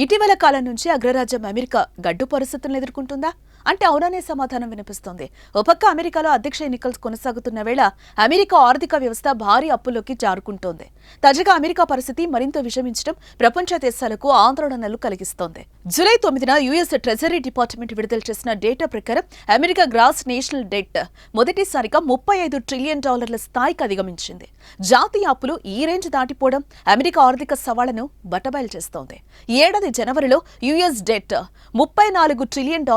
ఇటీవల కాలం నుంచి అగ్రరాజ్యం అమెరికా గడ్డు పరిస్థితులను ఎదుర్కొంటుందా అంటే అవుననే సమాధానం వినిపిస్తోంది. ఓ పక్క అమెరికాలో అధ్యక్ష ఎన్నికలు కొనసాగుతున్న వేళ అమెరికా ఆర్థిక వ్యవస్థ భారీ అప్పుల్లోకి జారుకుంటోంది. తాజాగా అమెరికా పరిస్థితి మరింత విషమించడం ప్రపంచ దేశాలకు ఆందోళనలు కలిగిస్తోంది. జూలై 9న యుఎస్ ట్రెజరీ డిపార్ట్మెంట్ విడుదల చేసిన డేటా ప్రకారం అమెరికా గ్రాస్ నేషనల్ డెట్ మొదటిసారిగా $35 ట్రిలియన్ స్థాయికి అధిగమించింది. జాతీయ అప్పులు ఈ రేంజ్ దాటిపోవడం అమెరికా ఆర్థిక సవాళ్లను బట్టబయలు చేస్తోంది. ఈ ఏడాది జనవరిలో యుఎస్ డెట్ $34 ట్రిలియన్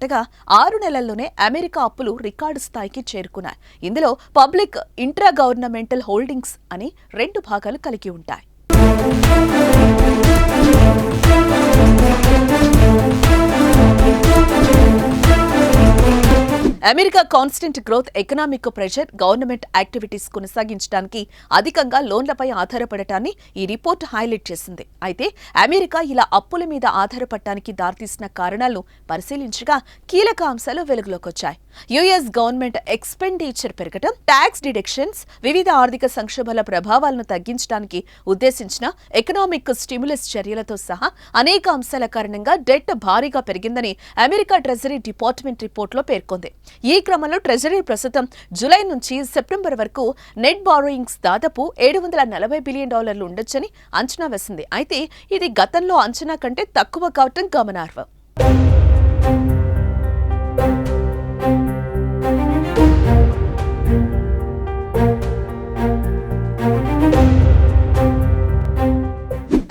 దాటగా 6 నెలల్లోనే అమెరికా అప్పులు రికార్డు స్థాయికి చేరుకున్నాయి. ఇందులో పబ్లిక్, ఇంట్రా గవర్నమెంటల్ హోల్డింగ్స్ అని 2 భాగాలు కలిగి ఉంటాయి. America constant growth, economic pressure, government activities కొనసాగించడానికి అధికంగా లోన్లపై ఆధారపడటాన్ని ఈ రిపోర్ట్ హైలైట్ చేసింది. అయితే అమెరికా ఇలా అప్పుల మీద ఆధారపడటానికి దారితీసిన కారణాలను పరిశీలించగా కీలక అంశాలు వెలుగులోకొచ్చాయి. యుఎస్ గవర్నమెంట్ ఎక్స్పెండిచర్ పెరగడం, ట్యాక్స్ డిడక్షన్స్, వివిధ ఆర్థిక సంక్షోభాల ప్రభావాలను తగ్గించడానికి ఉద్దేశించిన ఎకనామిక్ స్టిమ్యులస్ చర్యలతో సహా అనేక అంశాల కారణంగా డెట్ భారీగా పెరిగిందని అమెరికా ట్రెజరీ డిపార్ట్మెంట్ రిపోర్టులో పేర్కొంది. ఈ క్రమంలో ట్రెజరీ ప్రస్తుతం జూలై నుంచి సెప్టెంబర్ వరకు నెట్ బారోయింగ్స్ దాదాపు $740 బిలియన్ ఉండొచ్చని అంచనా వేసింది. అయితే ఇది గతంలో అంచనా కంటే తక్కువ కావటం గమనార్హం.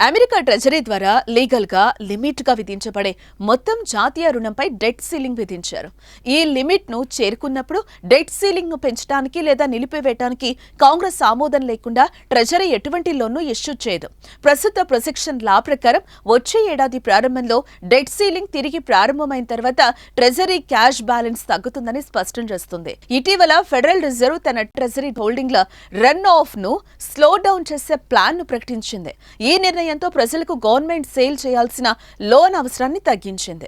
అమెరికా ట్రెజరీ ద్వారా లీగల్ గా లిమిట్ గా విధించబడే మొత్తం జాతీయ రుణంపై డెట్ సీలింగ్ విధించారు. ఈ లిమిట్ ను చేరుకున్నప్పుడు డెట్ సీలింగ్ ను పెంచడానికి లేదా నిలిపివేయడానికి కాంగ్రెస్ ఆమోదం లేకుండా ట్రెజరీ ఎటువంటి లోన్ను ఇష్యూ చేయదు. ప్రస్తుత ప్రొసెక్షన్ లా ప్రకారం వచ్చే ఏడాది ప్రారంభంలో డెట్ సీలింగ్ తిరిగి ప్రారంభమైన తర్వాత ట్రెజరీ క్యాష్ బ్యాలెన్స్ తగ్గుతుందని స్పష్టం చేస్తుంది. ఇటీవల ఫెడరల్ రిజర్వ్ తన ట్రెజరీ హోల్డింగ్ల రన్ ఆఫ్ ను స్లో డౌన్ చేసే ప్లాన్ ను ప్రకటించింది. ఈ నిర్ణయం ప్రజలకు గవర్నమెంట్ సేల్ చేయాల్సిన లోన్ అవసరాన్ని తగ్గించింది.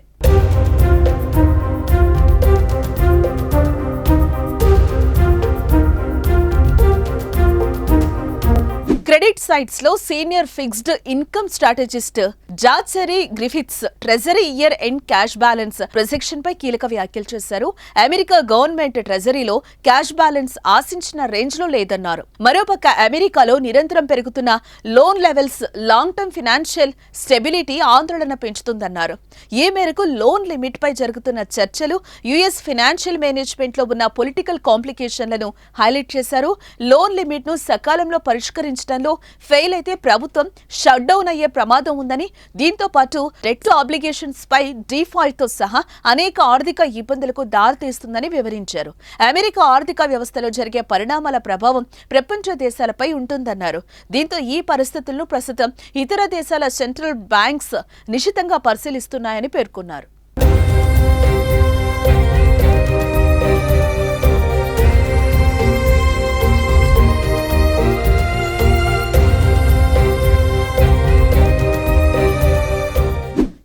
క్రెడిట్ సైట్స్ లో senior fixed income strategist Zachary Griffiths treasury year end cash balance projection పై కీలక వ్యాఖ్యలు చేశారు. అమెరికా గవర్నమెంట్ ట్రెజరీలో క్యాష్ బ్యాలెన్స్ ఆశించిన రేంజ్ లో లేదన్నారు. మరోపక్క అమెరికాలో నిరంతరం పెరుగుతున్న loan levels long term financial stability ఆందోళన పెంచుతుందన్నారు. ఈ మేరకు లోన్ లిమిట్ పై జరుగుతున్న చర్చలు యుఎస్ ఫినాన్షియల్ మేనేజ్మెంట్ లో ఉన్న పొలిటికల్ కాంప్లికేషన్లను హైలైట్ చేశారు. లోన్ లిమిట్ ను సకాలంలో పరిష్కరించడంలో ఫెయిల్ అయితే ప్రభుత్వం షట్ డౌన్ అయ్యే ప్రమాదం ఉందని, దీంతో పాటు డెట్ ఆబ్లిగేషన్స్ పై డిఫాల్ట్ తో సహా అనేక ఆర్థిక ఇబ్బందులకు దారితీస్తుందని వివరించారు. అమెరికా ఆర్థిక వ్యవస్థలో జరిగే పరిణామాల ప్రభావం ప్రపంచ దేశాలపై ఉంటుందన్నారు. దీంతో ఈ పరిస్థితులను ప్రస్తుతం ఇతర దేశాల సెంట్రల్ బ్యాంక్స్ నిశితంగా పరిశీలిస్తున్నాయని పేర్కొన్నారు.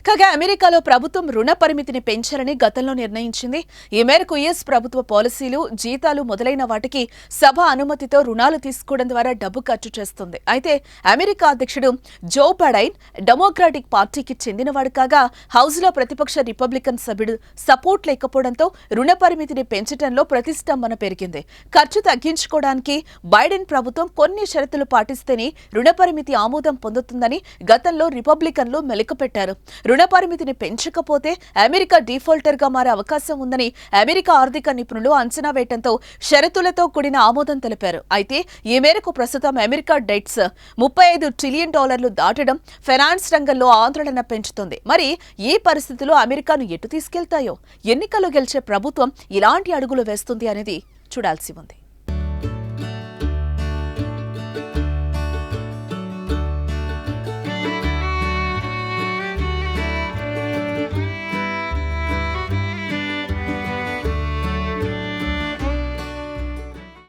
కాగా అమెరికాలో ప్రభుత్వం రుణ పరిమితిని పెంచాలని గతంలో నిర్ణయించింది. ఈ మేరకు యుఎస్ ప్రభుత్వ పాలసీలు, జీతాలు మొదలైన వాటికి సభ అనుమతితో రుణాలు తీసుకోవడం ద్వారా డబ్బు ఖర్చు చేస్తుంది. అయితే అమెరికా అధ్యక్షుడు జో బైడెన్ డెమోక్రాటిక్ పార్టీకి చెందినవాడు కాగా హౌస్ లో ప్రతిపక్ష రిపబ్లికన్ సభ్యుడు సపోర్ట్ లేకపోవడంతో రుణ పరిమితిని పెంచడంలో ప్రతిష్టంభన పెరిగింది. ఖర్చు తగ్గించుకోవడానికి బైడెన్ ప్రభుత్వం కొన్ని షరతులు పాటిస్తేనే రుణ పరిమితి ఆమోదం పొందుతుందని గతంలో రిపబ్లికన్లు మెలికపెట్టారు. రుణ పరిమితిని పెంచకపోతే అమెరికా డిఫాల్టర్ గా మారే అవకాశం ఉందని అమెరికా ఆర్థిక నిపుణులు అంచనా వేయడంతో షరతులతో కూడిన ఆమోదం తెలిపారు. అయితే ఈ మేరకు ప్రస్తుతం అమెరికా డెట్స్ $35 ట్రిలియన్ దాటడం ఫైనాన్స్ రంగంలో ఆందోళన పెంచుతుంది. మరి ఈ పరిస్థితుల్లో అమెరికాను ఎటు తీసుకెళ్తాయో, ఎన్నికల్లో గెలిచే ప్రభుత్వం ఇలాంటి అడుగులు వేస్తుంది అనేది చూడాల్సి ఉంది.